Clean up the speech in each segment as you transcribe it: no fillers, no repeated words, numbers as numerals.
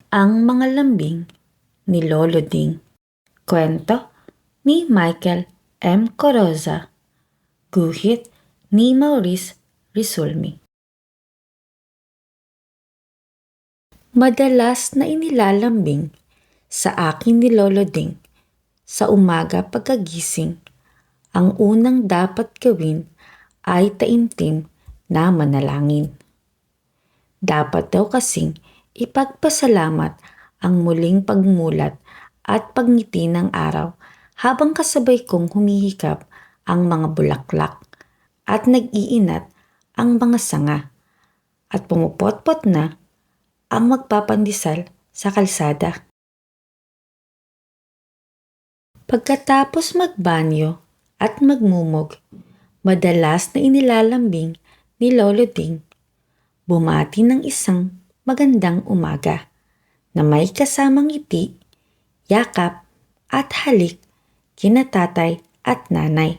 Ang mga lambing ni Lolo Ding. Kwento ni Michael M. Coroza. Guhit ni Maurice Risulmi. Madalas na inilalambing sa akin ni Lolo Ding sa umaga pagkagising. Ang unang dapat gawin ay taimtim na manalangin. Dapat daw kasing ipagpasalamat ang muling pagmulat at pagngiti ng araw habang kasabay kong humihikap ang mga bulaklak at nag-iinat ang mga sanga at pumupot-pot na ang magpapandisal sa kalsada. Pagkatapos magbanyo at magmumog, madalas na inilalambing ni Lolo Ding bumati ng isang magandang umaga na may kasamang ngiti, yakap at halik kina tatay at nanay,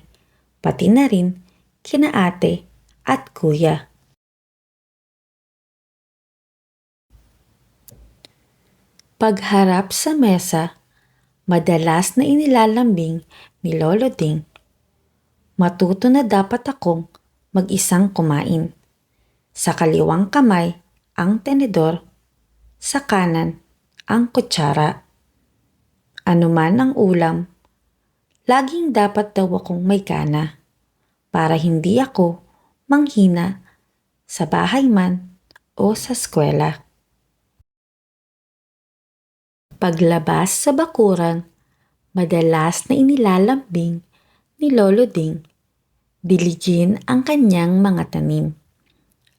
pati na rin kina ate at kuya. Pagharap sa mesa, madalas na inilalambing ni Lolo Ding, matuto na dapat akong mag-isang kumain. Sa kaliwang kamay ang tenedor, sa kanan ang kutsara. Anuman ang ulam, laging dapat daw akong may gana para hindi ako manghina sa bahay man o sa eskwela. Paglabas sa bakuran, madalas na inilalambing ni Lolo Ding, diligin ang kanyang mga tanim.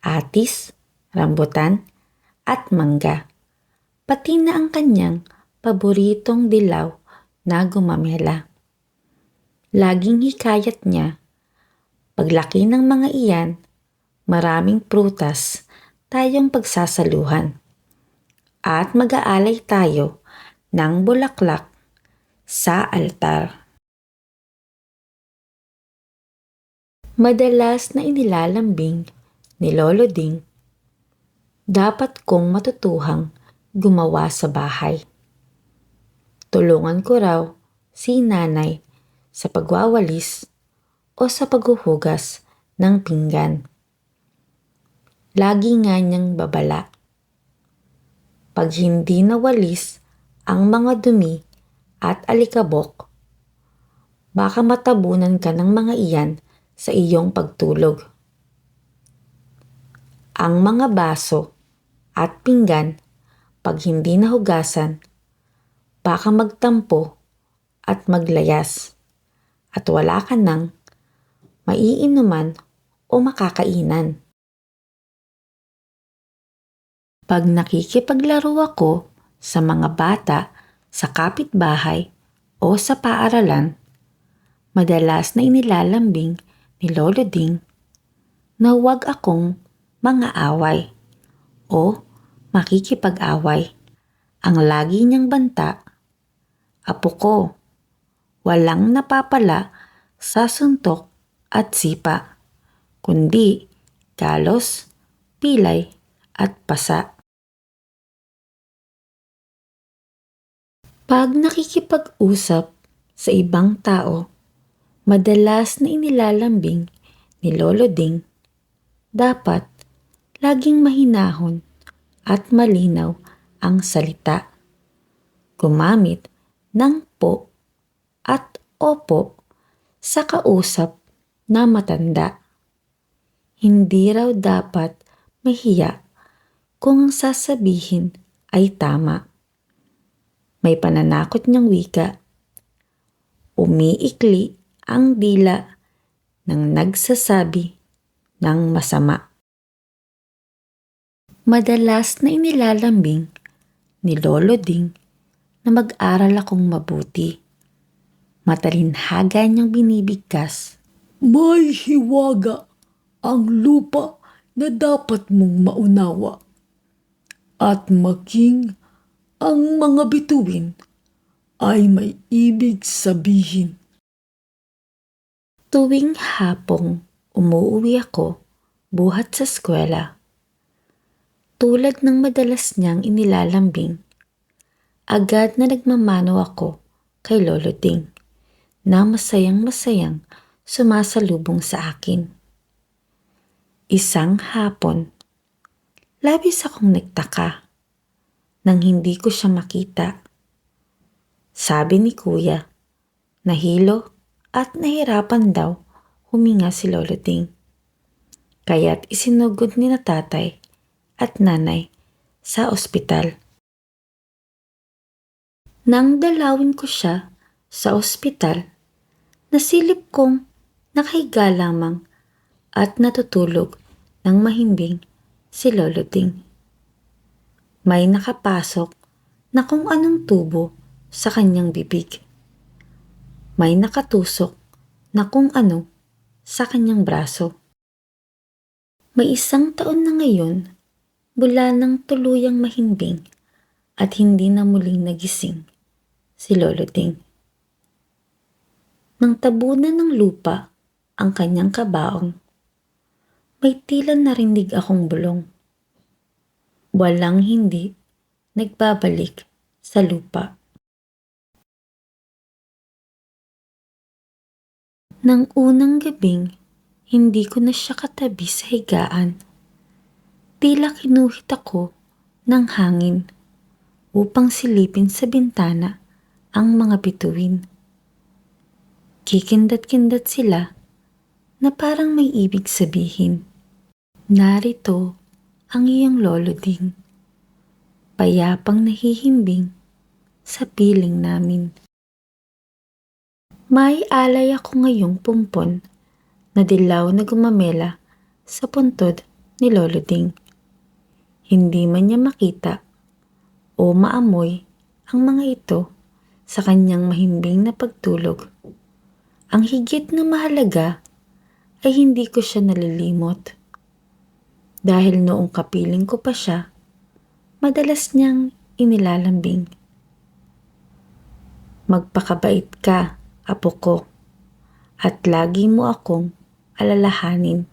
Atis, rambutan, at mangga. Pati na ang kanyang paboritong dilaw na gumamela. Laging hikayat niya, paglaki ng mga iyan, maraming prutas tayong pagsasaluhan. At mag-aalay tayo ng bulaklak sa altar. Madalas na inilalambing ni Lolo Ding, dapat kong matutuhang gumawa sa bahay. Tulungan ko raw si nanay sa pagwawalis o sa paghuhugas ng pinggan. Lagi nga niyang babala, pag hindi nawalis ang mga dumi at alikabok, baka matabunan ka ng mga iyan sa iyong pagtulog. Ang mga baso at pinggan, pag hindi nahugasan, baka magtampo at maglayas at wala ka nang maiinuman o makakainan. Pag nakikipaglaro ako sa mga bata sa kapitbahay o sa paaralan, madalas na inilalambing ni Lolo Ding na huwag akong mga away o makikipag-away. Ang lagi niyang banta, apo ko, walang napapala sa suntok at sipa, kundi galos, pilay at pasa. Pag nakikipag-usap sa ibang tao, madalas na inilalambing ni Lolo Ding, dapat laging mahinahon at malinaw ang salita. Gumamit ng po at opo sa kausap na matanda. Hindi raw dapat mahiya kung ang sasabihin ay tama. May pananakot niyang wika, umiikli ang dila ng nagsasabi ng masama. Madalas na inilalambing ni Lolo Ding na mag-aral akong mabuti. Matalinhaga niyang binibigkas, may hiwaga ang lupa na dapat mong maunawa. At making ang mga bituin ay may ibig sabihin. Tuwing hapong umuwi ako buhat sa eskwela, tulad ng madalas niyang inilalambing, agad na nagmamano ako kay Lolo Ding na masayang-masayang sumasalubong sa akin. Isang hapon, labis akong nagtaka nang hindi ko siya makita. Sabi ni Kuya, nahilo at nahirapan daw huminga si Lolo Ding. Kaya't isinugod ni na tatay at nanay sa ospital. Nang dalawin ko siya sa ospital, nasilip kong nakahiga lamang at natutulog ng mahimbing si Lolo Ding. May nakapasok na kung anong tubo sa kanyang bibig. May nakatusok na kung ano sa kanyang braso. May 1 taon na ngayon mula nang tuluyang mahimbing at hindi na muling nagising si Lolo Ding. Nang tabunan ng lupa ang kanyang kabaong, may tila narinig akong bulong. Walang hindi nagbabalik sa lupa. Nang unang gabing, hindi ko na siya katabi sa higaan. Tila kinuhit ako ng hangin upang silipin sa bintana ang mga bituin. Kikindat-kindat sila na parang may ibig sabihin. Narito ang iyong Lolo Ding, payapang nahihimbing sa piling namin. May alay ako ngayong pumpon na dilaw na gumamela sa puntod ni Lolo Ding. Hindi man niya makita o maamoy ang mga ito sa kanyang mahimbing na pagtulog. Ang higit na mahalaga ay hindi ko siya nalilimot. Dahil noong kapiling ko pa siya, madalas niyang inilalambing. Magpakabait ka, apo ko, at lagi mo akong alalahanin.